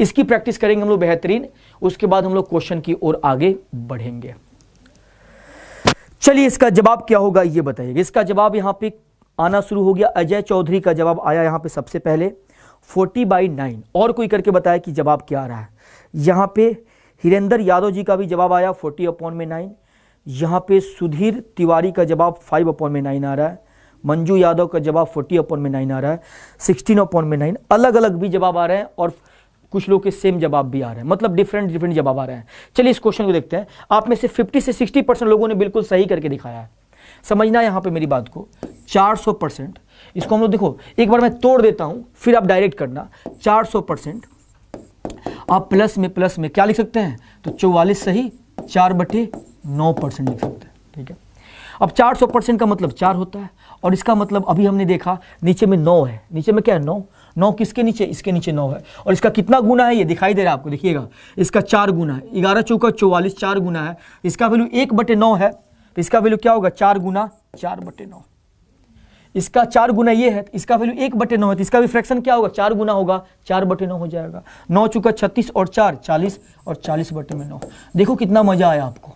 इसकी प्रैक्टिस करेंगे हम लोग बेहतरीन। उसके बाद हम लोग क्वेश्चन की ओर आगे बढ़ेंगे। चलिए इसका जवाब क्या होगा ये बताइएगा। इसका जवाब यहाँ पे आना शुरू हो गया। अजय चौधरी का जवाब आया यहाँ पे सबसे पहले 40/9। और कोई करके बताया कि जवाब क्या आ रहा है। यहाँ पे हिरेंद्र यादव जी का भी जवाब आया 40/9। यहाँ पे सुधीर तिवारी का जवाब 5/9 आ रहा है। मंजू यादव का जवाब 40/9 आ रहा है। 16/9 अलग अलग भी जवाब आ रहे हैं और कुछ लोग के सेम जवाब भी आ रहे हैं। मतलब डिफरेंट जवाब आ रहे हैं। चलिए इस क्वेश्चन को देखते हैं। आप में से 50 से 60% लोगों ने बिल्कुल सही करके दिखाया है। समझना यहाँ पे मेरी बात को। 400%, इसको हम लोग देखो एक बार मैं तोड़ देता हूँ, फिर आप डायरेक्ट करना। 400% आप प्लस में क्या लिख सकते हैं, तो 44 सही 4/9% लिख सकते हैं। ठीक है, अब 400% का मतलब 4 होता है और इसका मतलब अभी हमने देखा नीचे में 9 है। नीचे में क्या है, 9 किसके नीचे, इसके नीचे 9 है। और इसका कितना गुना है ये दिखाई दे रहा है आपको, देखिएगा इसका 4 गुना है। 11 चौका 44, 4 गुना है। इसका वैल्यू 1/9 है, तो इसका वैल्यू क्या होगा, 4 गुना 4/9। इसका 4 गुना ये है, इसका वैल्यू 1/9 है, तो इसका भी फ्रैक्शन क्या होगा, 4 गुना होगा, 4/9 हो जाएगा। 9 चौका 36 और 4 40 और 40/9। देखो कितना मजा आया आपको,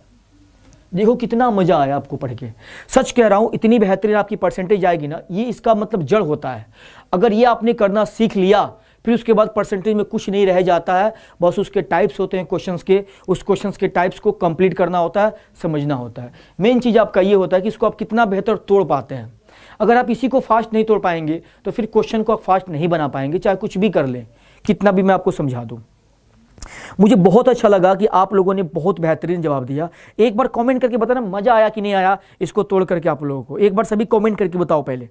देखो कितना मजा आया आपको पढ़ के। सच कह रहा हूं, इतनी बेहतरीन आपकी परसेंटेज आएगी ना, ये इसका मतलब जड़ होता है। अगर ये आपने करना सीख लिया, फिर उसके बाद परसेंटेज में कुछ नहीं रह जाता है। बस उसके टाइप्स होते हैं क्वेश्चंस के, उस क्वेश्चंस के टाइप्स को कंप्लीट करना होता है, समझना होता है। मेन चीज़ आपका ये होता है कि इसको आप कितना बेहतर तोड़ पाते हैं। अगर आप इसी को फास्ट नहीं तोड़ पाएंगे तो फिर क्वेश्चन को आप फास्ट नहीं बना पाएंगे, चाहे कुछ भी कर लें, कितना भी मैं आपको समझा दूँ। मुझे बहुत अच्छा लगा कि आप लोगों ने बहुत बेहतरीन जवाब दिया। एक बार कमेंट करके बताना मजा आया कि नहीं आया इसको तोड़ करके। आप लोगों को एक बार सभी कमेंट करके बताओ, पहले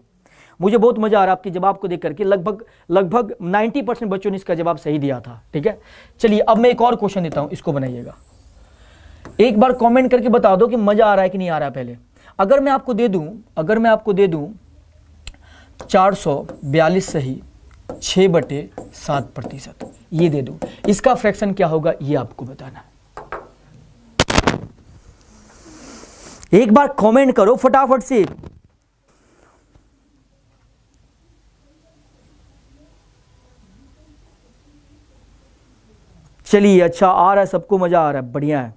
मुझे बहुत मजा आ रहा है आपके जवाब को देख करके, लगभग 90% बच्चों ने इसका जवाब सही दिया था। ठीक है, चलिए अब मैं एक और क्वेश्चन देता हूं, इसको बनाइएगा। एक बार कमेंट करके बता दो कि मजा आ रहा है कि नहीं आ रहा है। पहले अगर मैं आपको दे दूं 442 सही 6/7%, ये दे दूं, इसका फ्रैक्शन क्या होगा ये आपको बताना है। एक बार कमेंट करो फटाफट से। चलिए अच्छा आ रहा है, सबको मजा आ रहा है, बढ़िया है।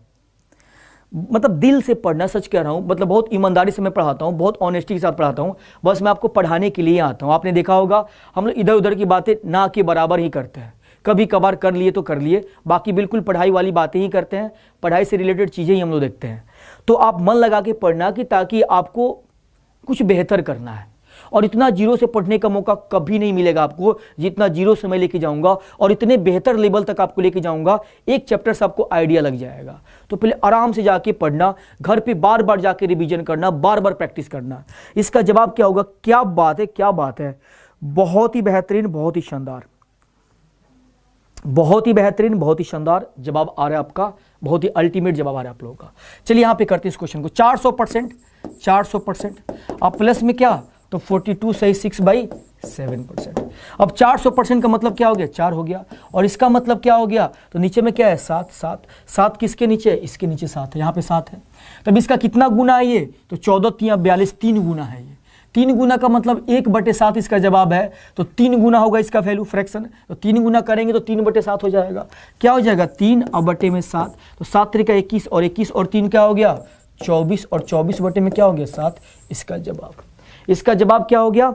मतलब दिल से पढ़ना, सच कह रहा हूं, मतलब बहुत ईमानदारी से मैं पढ़ाता हूं, बहुत ऑनेस्टी के साथ पढ़ाता हूं। बस मैं आपको पढ़ाने के लिए आता हूं। आपने देखा होगा हम लोग इधर उधर की बातें ना के बराबर ही करते हैं, कभी कभार कर लिए तो कर लिए, बाकी बिल्कुल पढ़ाई वाली बातें ही करते हैं, पढ़ाई से रिलेटेड चीज़ें ही हम लोग देखते हैं। तो आप मन लगा के पढ़ना कि ताकि आपको कुछ बेहतर करना है, और इतना जीरो से पढ़ने का मौका कभी नहीं मिलेगा आपको जितना जीरो से मैं लेके जाऊंगा, और इतने बेहतर लेवल तक आपको लेके जाऊंगा, एक चैप्टर से आपको आइडिया लग जाएगा। तो पहले आराम से जाके पढ़ना, घर पे बार बार जाके रिवीजन करना, बार बार प्रैक्टिस करना। इसका जवाब क्या होगा? क्या बात है, क्या बात है, बहुत ही बेहतरीन, बहुत ही शानदार, बहुत ही बेहतरीन, बहुत ही शानदार जवाब आ रहा है आपका, बहुत ही अल्टीमेट जवाब आ रहा है आप लोगों का। चलिए यहाँ पे करते हैं इस क्वेश्चन को। 400% आप प्लस में क्या, तो 42 सही 6/7%। अब 400% का मतलब क्या हो गया? 4 हो गया, और इसका मतलब क्या हो गया? तो नीचे में क्या है? 7 किसके नीचे? इसके नीचे 7 है, यहाँ पे 7 है। तब इसका कितना गुना है ये? तो 14 × 42, 3 गुना है ये। 3 गुना का मतलब 1/7 इसका जवाब है, तो 3 गुना होगा इसका वैल्यू फ्रैक्शन। तो 3 गुना करेंगे तो 3/7 हो जाएगा। क्या हो जाएगा? 3 और बटे में 7, तो 7 × 21, और 21 और 3 क्या हो गया? 24, और 24 बटे में क्या हो गया? 7। इसका जवाब क्या हो गया?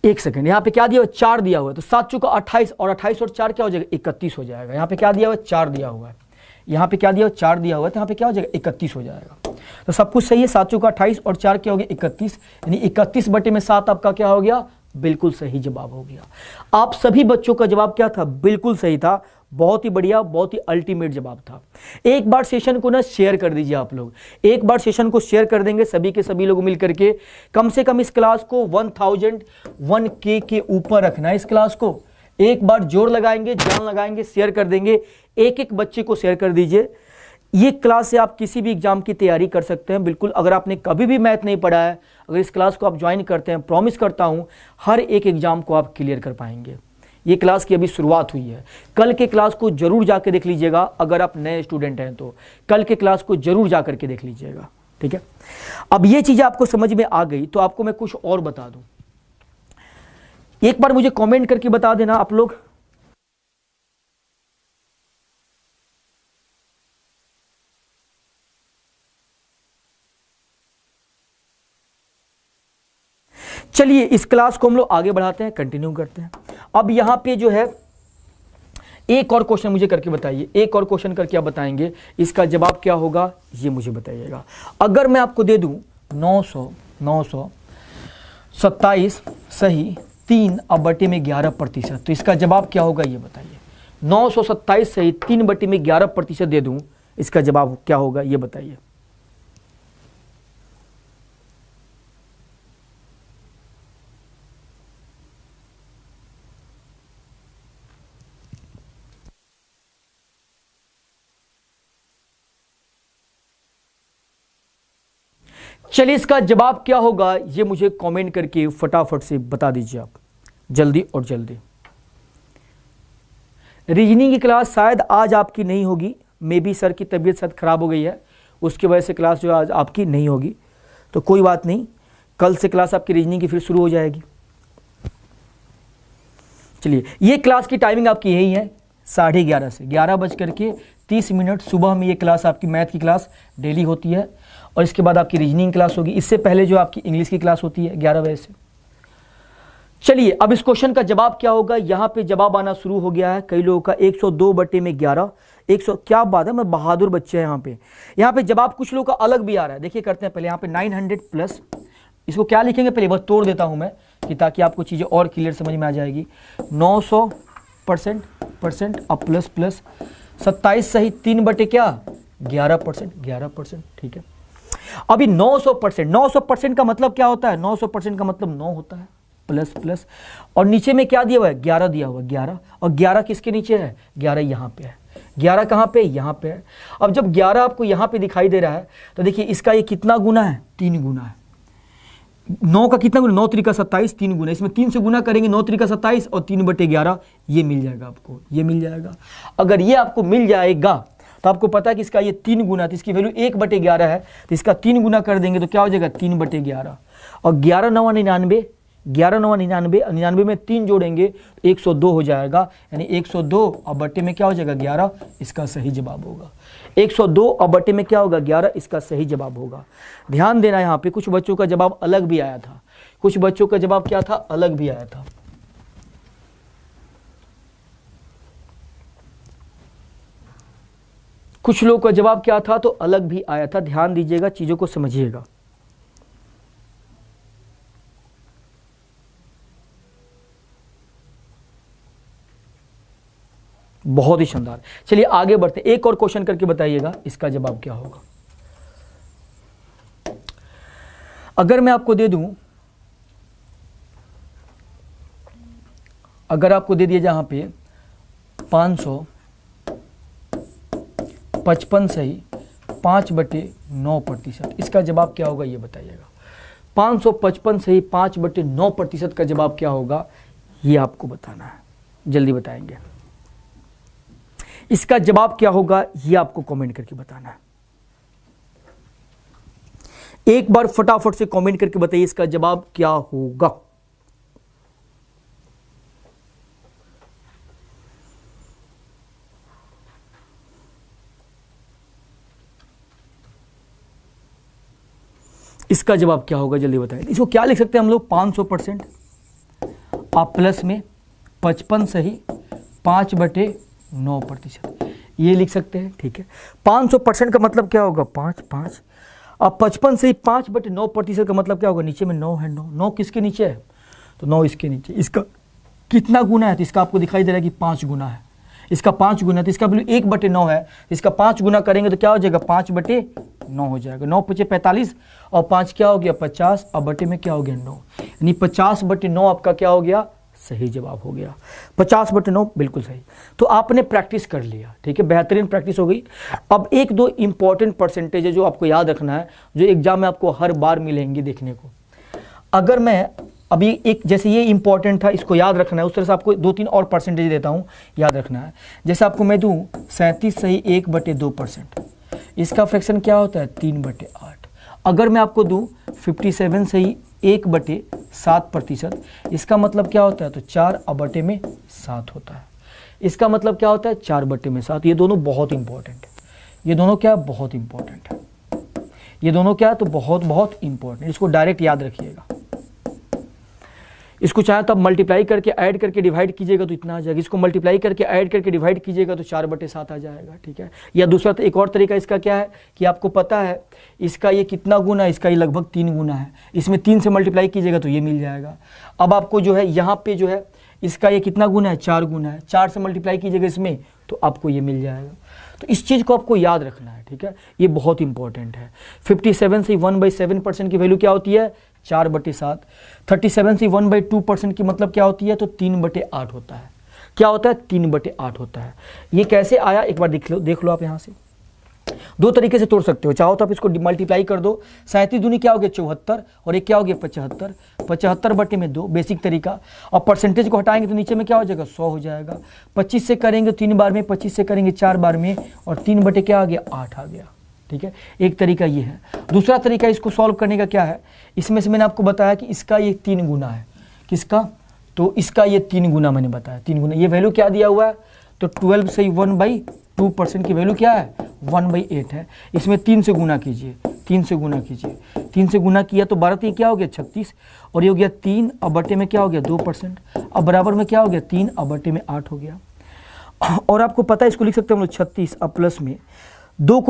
एक सेकंड, यहाँ पे क्या दिया हुआ? 4 दिया हुआ है, तो 7 चुका 28, और 28 और 4 क्या हो जाएगा? 31 हो जाएगा। यहाँ पे क्या दिया हुआ है? 4 दिया हुआ है। यहाँ पे क्या दिया हुआ? 4 दिया हुआ है, तो यहाँ पे क्या हो जाएगा? 31 हो जाएगा। तो सब कुछ सही है। 7 चुका 28 और 4 क्या हो गया? 31, यानी 31 बटे में 7 आपका क्या हो गया? बिल्कुल सही जवाब हो गया। आप सभी बच्चों का जवाब क्या था? बिल्कुल सही था। बहुत ही बढ़िया, बहुत ही अल्टीमेट जवाब था। एक बार सेशन को ना शेयर कर दीजिए आप लोग, एक बार सेशन को शेयर कर देंगे सभी के सभी लोग मिल करके। कम से कम इस क्लास को 1001K के ऊपर रखना है। इस क्लास को एक बार जोर लगाएंगे, जान लगाएंगे, शेयर कर देंगे। एक एक बच्चे को शेयर कर दीजिए। ये क्लास से आप किसी भी एग्जाम की तैयारी कर सकते हैं बिल्कुल। अगर आपने कभी भी मैथ नहीं पढ़ा है, अगर इस क्लास को आप ज्वाइन करते हैं, प्रॉमिस करता हूं हर एक एग्जाम को आप क्लियर कर पाएंगे। ये क्लास की अभी शुरुआत हुई है। कल के क्लास को जरूर जाके देख लीजिएगा। अगर आप नए स्टूडेंट हैं तो कल के क्लास को जरूर जा करके देख लीजिएगा, ठीक है। अब ये चीजें आपको समझ में आ गई तो आपको मैं कुछ और बता दूं। एक बार मुझे कमेंट करके बता देना आप लोग, चलिए इस क्लास को हम लोग आगे बढ़ाते हैं, कंटिन्यू करते हैं। अब यहां पे जो है एक और क्वेश्चन मुझे करके बताइए, एक और क्वेश्चन करके आप बताएंगे, इसका जवाब क्या होगा ये मुझे बताइएगा। अगर मैं आपको दे दूं 927 सही 3/11%, तो इसका जवाब क्या होगा ये बताइए। 927 सही 3/11% दे दूं, इसका जवाब क्या होगा ये बताइए। चलिए इसका जवाब क्या होगा ये मुझे कमेंट करके फटाफट से बता दीजिए आप, जल्दी और जल्दी। रीजनिंग की क्लास शायद आज आपकी नहीं होगी, मे बी सर की तबीयत शायद खराब हो गई है, उसकी वजह से क्लास जो आज आपकी नहीं होगी। तो कोई बात नहीं, कल से क्लास आपकी रीजनिंग की फिर शुरू हो जाएगी। चलिए ये क्लास की टाइमिंग आपकी यही है 11:30 से 11:30 सुबह में ये क्लास आपकी मैथ की क्लास डेली होती है, और इसके बाद आपकी रीजनिंग क्लास होगी। इससे पहले जो आपकी इंग्लिश की क्लास होती है 11 बजे से। चलिए अब इस क्वेश्चन का जवाब क्या होगा। यहाँ पे जवाब आना शुरू हो गया है कई लोगों का 102/11, 100। क्या बात है, मैं बहादुर बच्चे हैं यहाँ पे जवाब कुछ लोगों का अलग भी आ रहा है। देखिए करते हैं पहले यहाँ पे 900 प्लस, इसको क्या लिखेंगे पहले बस तोड़ देता हूँ मैं कि ताकि आपको चीज़ें और क्लियर समझ में आ जाएगी। 900% अब प्लस 27 सही 3/11%, 11%, ठीक है। अभी 900% का मतलब क्या होता है? 900% का मतलब 9 होता है, प्लस प्लस, और नीचे में क्या दिया हुआ है? 11 दिया हुआ है, 11, और 11 किसके नीचे है? 11 यहाँ पे है। 11 कहाँ पे? यहाँ पे है। अब जब 11 आपको यहाँ पे दिखाई दे रहा है तो देखिए इसका ये कितना गुना है? 3 गुना है। 9 का कितना गुना? 9 त्रिका 27, 3 गुना। इसमें 3 से गुना करेंगे, 9 त्रिका 27 और 3/11, ये मिल जाएगा आपको, ये मिल जाएगा। अगर ये आपको मिल जाएगा तो आपको पता है कि इसका ये 3 गुना, तो इसकी वैल्यू 1/11 है, तो इसका 3 गुना कर देंगे तो क्या हो जाएगा? 3/11, और 11 9 99, 11 9 99, 99 में 3 जोड़ेंगे 102 हो जाएगा, यानी 102 और बट्टे में क्या हो जाएगा? 11, इसका सही जवाब होगा। 102 और बट्टे में क्या होगा? 11, इसका सही जवाब होगा। ध्यान देना, यहाँ पे कुछ बच्चों का जवाब अलग भी आया था, कुछ बच्चों का जवाब क्या था? अलग भी आया था। कुछ लोगों का जवाब क्या था? तो अलग भी आया था। ध्यान दीजिएगा, चीजों को समझिएगा। बहुत ही शानदार। चलिए आगे बढ़ते, एक और क्वेश्चन करके बताइएगा इसका जवाब क्या होगा। अगर मैं आपको दे दूं, अगर आपको दे दिया जहां पे 555 सही 5/9%, इसका जवाब क्या होगा ये बताइएगा। 555 सही 5/9% का जवाब क्या होगा ये आपको बताना है, जल्दी बताएंगे। इसका जवाब क्या होगा ये आपको कमेंट करके बताना है। एक बार फटाफट से कमेंट करके बताइए इसका जवाब क्या होगा। इसका जवाब क्या होगा जल्दी बताइए। इसको क्या लिख सकते हैं हम लोग? 500%, आप प्लस में 55 सही 5/9%, ये लिख सकते हैं। ठीक है, 500% का मतलब क्या होगा? 5 5, अब 55 से 5/9% का मतलब क्या होगा? नीचे में 9 है, 9 किसके नीचे है? तो 9 इसके नीचे। इसका कितना गुना है? तो इसका आपको दिखाई दे रहा है कि 5 गुना है। इसका 5 गुना, तो इसका वैल्यू 1/9 है, इसका 5 गुना करेंगे तो क्या हो जाएगा? 5/9 हो जाएगा। 9 × 45 और 5 क्या हो गया? 50, और बटे में क्या हो गया? 9, यानी 50/9 आपका क्या हो गया? सही जवाब हो गया। 50/9 बिल्कुल सही। तो आपने प्रैक्टिस कर लिया, ठीक है, बेहतरीन प्रैक्टिस हो गई। अब एक दो इंपॉर्टेंट परसेंटेज है जो आपको याद रखना है, जो एग्जाम में आपको हर बार मिलेंगे देखने को। अगर मैं अभी एक, जैसे ये इंपॉर्टेंट था, इसको याद रखना है, उस तरह से आपको 2-3 और परसेंटेज देता हूँ, याद रखना है। जैसे आपको मैं दूँ 37 सही 1/2%, इसका फ्रैक्शन क्या होता है? 3/8। अगर मैं आपको दूँ 57 सही 1/7%, इसका मतलब क्या होता है? तो 4/7 होता है। इसका मतलब क्या होता है? 4/7। ये दोनों बहुत इंपॉर्टेंट है, ये दोनों क्या? बहुत इंपॉर्टेंट है। ये दोनों क्या? तो बहुत बहुत इंपॉर्टेंट। इसको डायरेक्ट याद रखिएगा। इसको चाहे तो आप मल्टीप्लाई करके ऐड करके डिवाइड कीजिएगा तो इतना आ जाएगा। इसको मल्टीप्लाई करके ऐड करके डिवाइड कीजिएगा तो 4/7 आ जाएगा। ठीक है, या दूसरा एक और तरीका इसका क्या है कि आपको पता है इसका ये कितना गुना है? इसका ये लगभग 3 गुना है। इसमें 3 से मल्टीप्लाई कीजिएगा तो ये मिल जाएगा। अब आपको जो है यहाँ पे जो है इसका ये कितना गुना है? 4 गुना है। 4 से मल्टीप्लाई कीजिएगा इसमें तो आपको ये मिल जाएगा। तो इस चीज़ को आपको याद रखना है, ठीक है, ये बहुत इंपॉर्टेंट है। 57 से 1/7% की वैल्यू क्या होती है? 4/7। 37 से 1/2% की मतलब क्या होती है? तो 3/8 होता है। क्या होता है? 3/8 होता है। ये कैसे आया एक बार देख लो आप यहाँ से। दो तरीके से तोड़ सकते हो, चाहो तो आप इसको मल्टीप्लाई कर दो। 37 दूनी क्या हो गया? 74, और एक क्या हो गया? 75। 75/2 बेसिक तरीका। और परसेंटेज को हटाएंगे तो नीचे में क्या हो जाएगा? 100 हो जाएगा। 25 से करेंगे 3 बार में, 25 से करेंगे 4 बार में, और 3 क्या आ गया? 8 आ गया। ठीक है, एक तरीका ये है। दूसरा तरीका इसको सॉल्व करने का क्या है? इसमें से मैंने आपको बताया कि इसका ये 3 गुना है। किसका? तो इसका ये 3 गुना मैंने बताया, 3 गुना। ये वैल्यू क्या दिया हुआ है? तो 12 से 1/2% की वैल्यू क्या है? 1/8 है। इसमें 3 से गुना कीजिए, 3 से गुना कीजिए। 3 से गुना किया तो 12 3 क्या हो गया? 36, और ये हो गया 3 और बटे में क्या हो गया? 2%। अब बराबर में क्या हो गया? 3 और बटे में 8 हो गया। और आपको पता है इसको लिख सकते हैं हम लोग 36 और प्लस में 3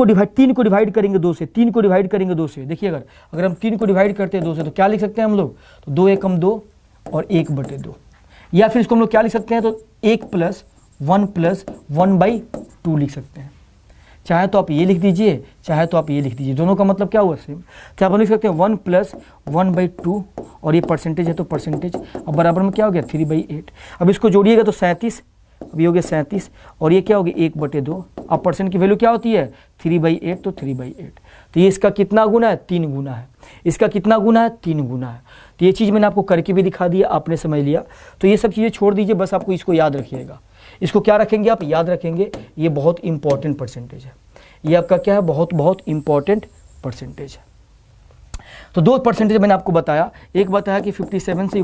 को डिवाइड करेंगे 2 से, 3 को डिवाइड करेंगे 2 से। देखिए अगर हम 3 को डिवाइड करते हैं 2 से तो क्या लिख सकते हैं हम लोग? तो 2 एकम 2 और 1/2। या फिर इसको हम लोग क्या लिख सकते हैं? तो 1 + 1 + 1/2 लिख सकते हैं। चाहे तो आप ये लिख दीजिए, चाहे तो आप ये लिख दीजिए, दोनों का मतलब क्या हुआ सेम। तो आप लिख सकते हैं 1 + 1/2 और ये परसेंटेज है तो परसेंटेज, अब बराबर में क्या हो गया 3/8। अब इसको जोड़िएगा तो 37, अब ये हो गया 37 और ये क्या हो गया 1/2। अब परसेंट की वैल्यू क्या होती है 3/8, तो 3/8। तो ये इसका कितना गुना है 3 गुना है, इसका कितना गुना है 3 गुना है। तो ये चीज़ मैंने आपको करके भी दिखा दिया, आपने समझ लिया। तो ये सब चीज़ें छोड़ दीजिए, बस आपको इसको याद रखिएगा। इसको क्या रखेंगे आप, याद रखेंगे। ये बहुत इंपॉर्टेंट परसेंटेज है, ये आपका क्या है बहुत इंपॉर्टेंट परसेंटेज है। तो 2 परसेंटेज मैंने आपको बताया, एक बताया कि 57 से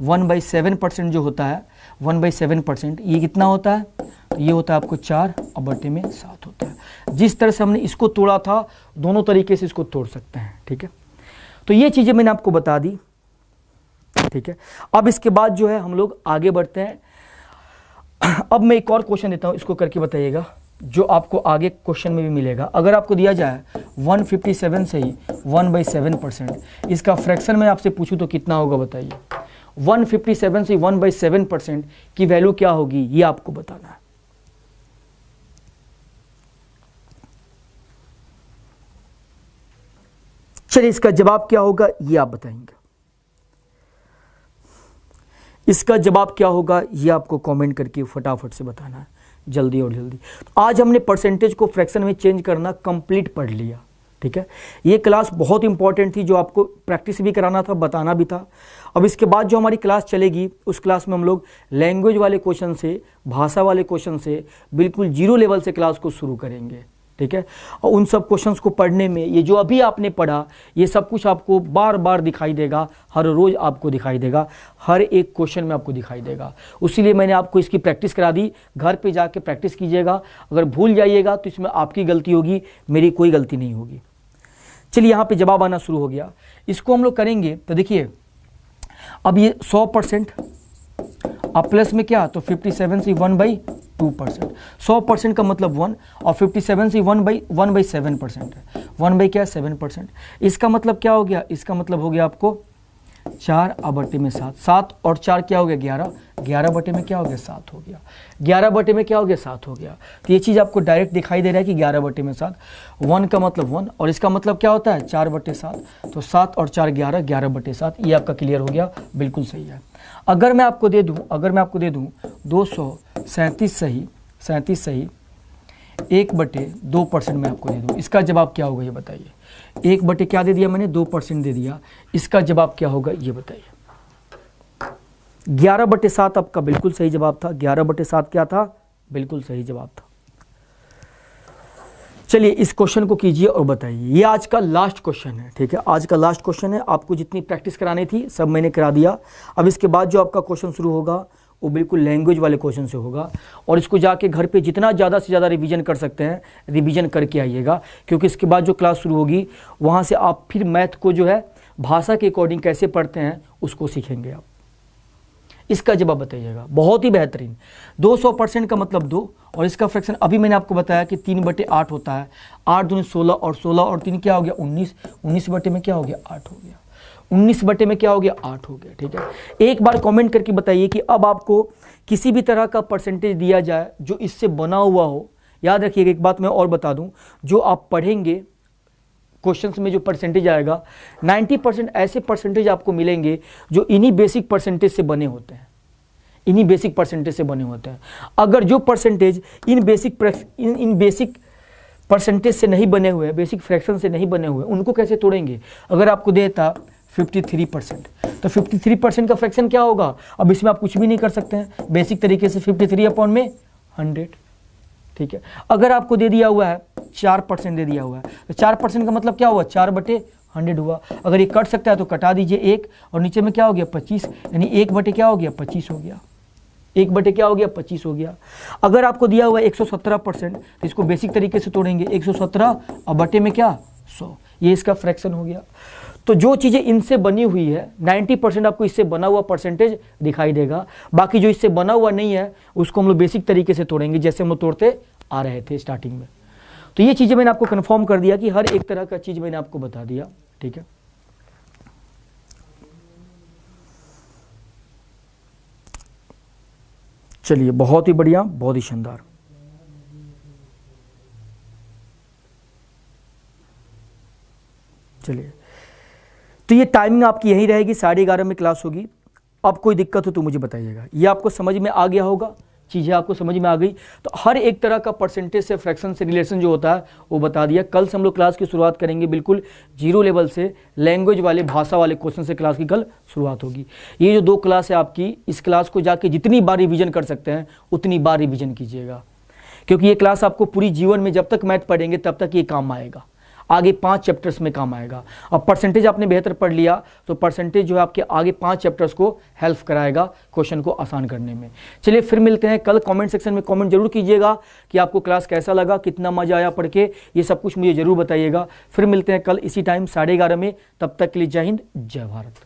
1/7% जो होता है 1/7%, ये कितना होता है, तो ये होता है आपको 4/7 होता है। जिस तरह से हमने इसको तोड़ा था, दोनों तरीके से इसको तोड़ सकते हैं, ठीक है। तो ये चीज़ें मैंने आपको बता दी, ठीक है। अब इसके बाद जो है हम लोग आगे बढ़ते हैं। अब मैं एक और क्वेश्चन देता हूँ, इसको करके बताइएगा, जो आपको आगे क्वेश्चन में भी मिलेगा। अगर आपको दिया जाए 157 से ही 1/7%, इसका फ्रैक्शन में आपसे पूछूं तो कितना होगा बताइए। 157 से 1/7% की वैल्यू क्या होगी, ये आपको बताना है। चलिए इसका जवाब क्या होगा ये आप बताएंगे। इसका जवाब क्या होगा ये आपको कमेंट करके फटाफट से बताना है, जल्दी और जल्दी। तो आज हमने परसेंटेज को फ्रैक्शन में चेंज करना कंप्लीट पढ़ लिया, ठीक है। ये क्लास बहुत इंपॉर्टेंट थी, जो आपको प्रैक्टिस भी कराना था, बताना भी था। अब इसके बाद जो हमारी क्लास चलेगी, उस क्लास में हम लोग लैंग्वेज वाले क्वेश्चन से, भाषा वाले क्वेश्चन से, बिल्कुल 0 लेवल से क्लास को शुरू करेंगे, ठीक है। और उन सब क्वेश्चंस को पढ़ने में ये जो अभी आपने पढ़ा, ये सब कुछ आपको बार बार दिखाई देगा, हर रोज़ आपको दिखाई देगा, हर एक क्वेश्चन में आपको दिखाई देगा। उसीलिए मैंने आपको इसकी प्रैक्टिस करा दी। घर पे जाके प्रैक्टिस कीजिएगा। अगर भूल जाइएगा तो इसमें आपकी गलती होगी, मेरी कोई गलती नहीं होगी। चलिए यहाँ पे जवाब आना शुरू हो गया, इसको हम लोग करेंगे। तो देखिए अब ये 100%, अब प्लस में क्या, तो 57 से 1/2%। 100% का मतलब 1 और 57 से 1/7% है, 1/7%। इसका मतलब क्या हो गया, इसका मतलब हो गया आपको 4/7। 7 और 4 क्या हो गया 11, 11 में क्या हो गया 7 हो गया, 11 में क्या हो गया 7 हो गया। तो ये चीज़ आपको डायरेक्ट दिखाई दे रहा है कि 11/7, 1 का मतलब 1 और इसका मतलब क्या होता है 4/7। तो 7 और 4 11, 11/7, ये आपका क्लियर हो गया, बिल्कुल सही है। अगर मैं आपको दे दूं 237 सही 1/2% में आपको दे दूं, इसका जवाब क्या होगा ये बताइए। 1/ क्या दे दिया मैंने, 2% दे दिया, इसका जवाब क्या होगा ये बताइए। 11/7 आपका बिल्कुल सही जवाब था, 11/7 क्या था, बिल्कुल सही जवाब था। चलिए इस क्वेश्चन को कीजिए और बताइए। ये आज का लास्ट क्वेश्चन है, ठीक है, आज का लास्ट क्वेश्चन है। आपको जितनी प्रैक्टिस करानी थी सब मैंने करा दिया। अब इसके बाद जो आपका क्वेश्चन शुरू होगा वो बिल्कुल लैंग्वेज वाले क्वेश्चन से होगा, और इसको जाके घर पे जितना ज़्यादा से ज़्यादा रिवीजन कर सकते हैं रिवीजन करके आइएगा, क्योंकि इसके बाद जो क्लास शुरू होगी वहाँ से आप फिर मैथ को जो है भाषा के अकॉर्डिंग कैसे पढ़ते हैं उसको सीखेंगे आप। इसका जवाब बताइएगा, बहुत ही बेहतरीन। 200% का मतलब 2 और इसका फ्रैक्शन अभी मैंने आपको बताया कि 3/8 होता है। 8 दूनी 16 और 16 और 3 क्या हो गया 19, 19 में क्या हो गया 8 हो गया, 19 में क्या हो गया 8 हो गया, ठीक है। एक बार कमेंट करके बताइए कि अब आपको किसी भी तरह का परसेंटेज दिया जाए जो इससे बना हुआ हो। याद रखिएगा एक बात मैं और बता दूं, जो आप पढ़ेंगे क्वेश्चंस में जो परसेंटेज आएगा 90% ऐसे परसेंटेज आपको मिलेंगे जो इन्हीं बेसिक परसेंटेज से बने होते हैं, इन्हीं बेसिक परसेंटेज से बने होते हैं। अगर जो परसेंटेज इन बेसिक परसेंटेज से नहीं बने हुए, बेसिक फ्रैक्शन से नहीं बने हुए, उनको कैसे तोड़ेंगे। अगर आपको देता 53%, तो 53% का फ्रैक्शन क्या होगा। अब इसमें आप कुछ भी नहीं कर सकते हैं, बेसिक तरीके से 53/100, ठीक है। अगर आपको दे दिया हुआ है 4% दे दिया हुआ है, तो 4% का मतलब क्या हुआ 4/100 हुआ। अगर ये कट सकता है तो कटा दीजिए 1 और नीचे में क्या हो गया 25, यानी 1/ क्या हो गया 25 हो गया, 1/ क्या हो गया 25 हो गया। अगर आपको दिया हुआ है 117%, तो इसको बेसिक तरीके से तोड़ेंगे 117 और बटे में क्या 100, ये इसका फ्रैक्शन हो गया। तो जो चीज़ें इनसे बनी हुई है 90% आपको इससे बना हुआ परसेंटेज दिखाई देगा, बाकी जो इससे बना हुआ नहीं है उसको हम लोग बेसिक तरीके से तोड़ेंगे जैसे हम लोग तोड़ते आ रहे थे स्टार्टिंग में। तो ये चीज़ें मैंने आपको कंफर्म कर दिया कि हर एक तरह का चीज़ मैंने आपको बता दिया, ठीक है। चलिए बहुत ही बढ़िया, बहुत ही शानदार। चलिए, तो ये टाइमिंग आपकी यही रहेगी, 11:30 में क्लास होगी। अब कोई दिक्कत हो तो मुझे बताइएगा। ये आपको समझ में आ गया होगा, चीज़ें आपको समझ में आ गई। तो हर एक तरह का परसेंटेज से, फ्रैक्शन से रिलेशन जो होता है वो बता दिया। कल से हम लोग क्लास की शुरुआत करेंगे बिल्कुल जीरो लेवल से, लैंग्वेज वाले, भाषा वाले क्वेश्चन से क्लास की कल शुरुआत होगी। ये जो 2 क्लास है आपकी, इस क्लास को जाके जितनी बार रिवीजन कर सकते हैं उतनी बार रिवीजन कीजिएगा, क्योंकि ये क्लास आपको पूरी जीवन में जब तक मैथ पढ़ेंगे तब तक ये काम आएगा, आगे 5 चैप्टर्स में काम आएगा। अब परसेंटेज आपने बेहतर पढ़ लिया तो परसेंटेज जो है आपके आगे 5 चैप्टर्स को हेल्प कराएगा क्वेश्चन को आसान करने में। चलिए फिर मिलते हैं कल। कमेंट सेक्शन में कमेंट जरूर कीजिएगा कि आपको क्लास कैसा लगा, कितना मजा आया पढ़ के, ये सब कुछ मुझे जरूर बताइएगा। फिर मिलते हैं कल इसी टाइम 11:30 में। तब तक के लिए जय हिंद, जय भारत।